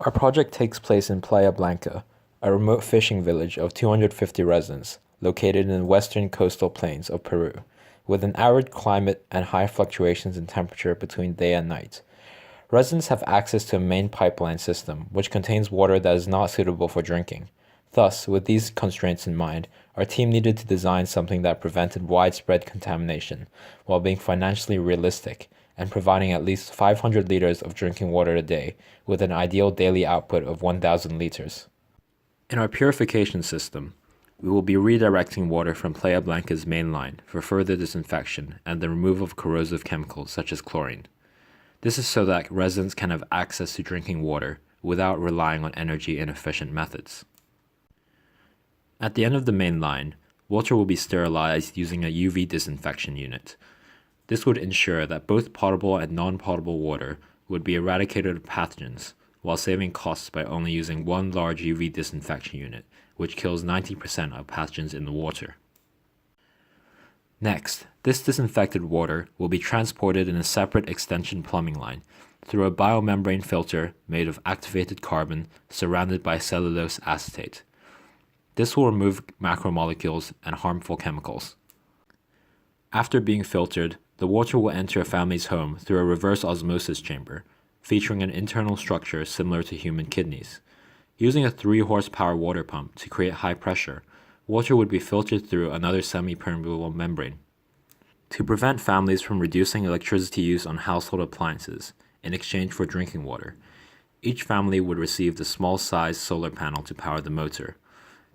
Our project takes place in Playa Blanca, a remote fishing village of 250 residents located in the western coastal plains of Peru, with an arid climate and high fluctuations in temperature between day and night. Residents have access to a main pipeline system which contains water that is not suitable for drinking. Thus, with these constraints in mind, our team needed to design something that prevented widespread contamination while being financially realistic and providing at least 500 liters of drinking water a day, with an ideal daily output of 1,000 liters. In our purification system, we will be redirecting water from Playa Blanca's main line for further disinfection and the removal of corrosive chemicals such as chlorine. This is so that residents can have access to drinking water without relying on energy inefficient methods. At the end of the main line, water will be sterilized using a UV disinfection unit. This would ensure that both potable and non-potable water would be eradicated of pathogens, while saving costs by only using one large UV disinfection unit, which kills 90% of pathogens in the water. Next, this disinfected water will be transported in a separate extension plumbing line through a biomembrane filter made of activated carbon surrounded by cellulose acetate. This will remove macromolecules and harmful chemicals. After being filtered, the water will enter a family's home through a reverse osmosis chamber, featuring an internal structure similar to human kidneys. Using a 3-horsepower water pump to create high pressure, water would be filtered through another semi-permeable membrane. To prevent families from reducing electricity use on household appliances in exchange for drinking water, each family would receive the small-sized solar panel to power the motor.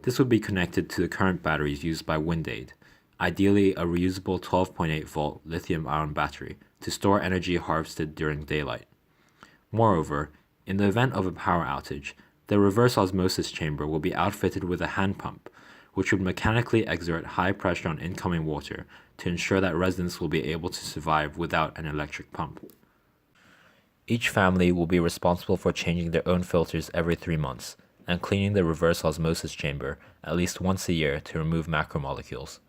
This would be connected to the current batteries used by WindAid, ideally a reusable 12.8-volt lithium-ion battery to store energy harvested during daylight. Moreover, in the event of a power outage, the reverse osmosis chamber will be outfitted with a hand pump, which would mechanically exert high pressure on incoming water to ensure that residents will be able to survive without an electric pump. Each family will be responsible for changing their own filters every 3 months and cleaning the reverse osmosis chamber at least once a year to remove macromolecules.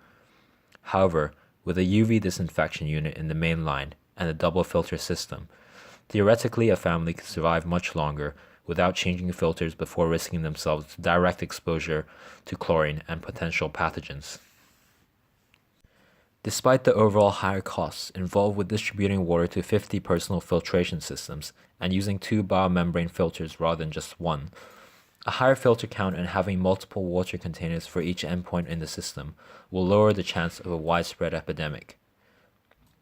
However, with a UV disinfection unit in the main line and a double filter system, theoretically a family can survive much longer without changing filters before risking themselves to direct exposure to chlorine and potential pathogens. Despite the overall higher costs involved with distributing water to 50 personal filtration systems and using 2 biomembrane filters rather than just one, a higher filter count and having multiple water containers for each endpoint in the system will lower the chance of a widespread epidemic.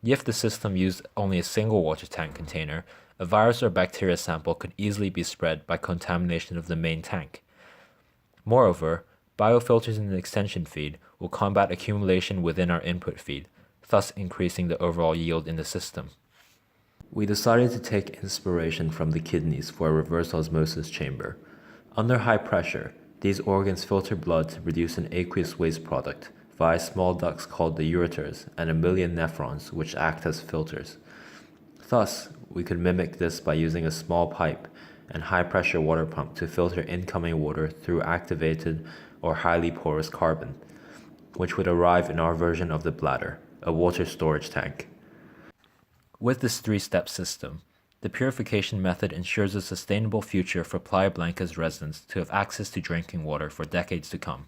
If the system used only a single water tank container, a virus or bacteria sample could easily be spread by contamination of the main tank. Moreover, biofilters in the extension feed will combat accumulation within our input feed, thus increasing the overall yield in the system. We decided to take inspiration from the kidneys for a reverse osmosis chamber. Under high pressure, these organs filter blood to produce an aqueous waste product via small ducts called the ureters and a million nephrons which act as filters. Thus, we could mimic this by using a small pipe and high-pressure water pump to filter incoming water through activated or highly porous carbon, which would arrive in our version of the bladder, a water storage tank. With this 3-step system, the purification method ensures a sustainable future for Playa Blanca's residents to have access to drinking water for decades to come.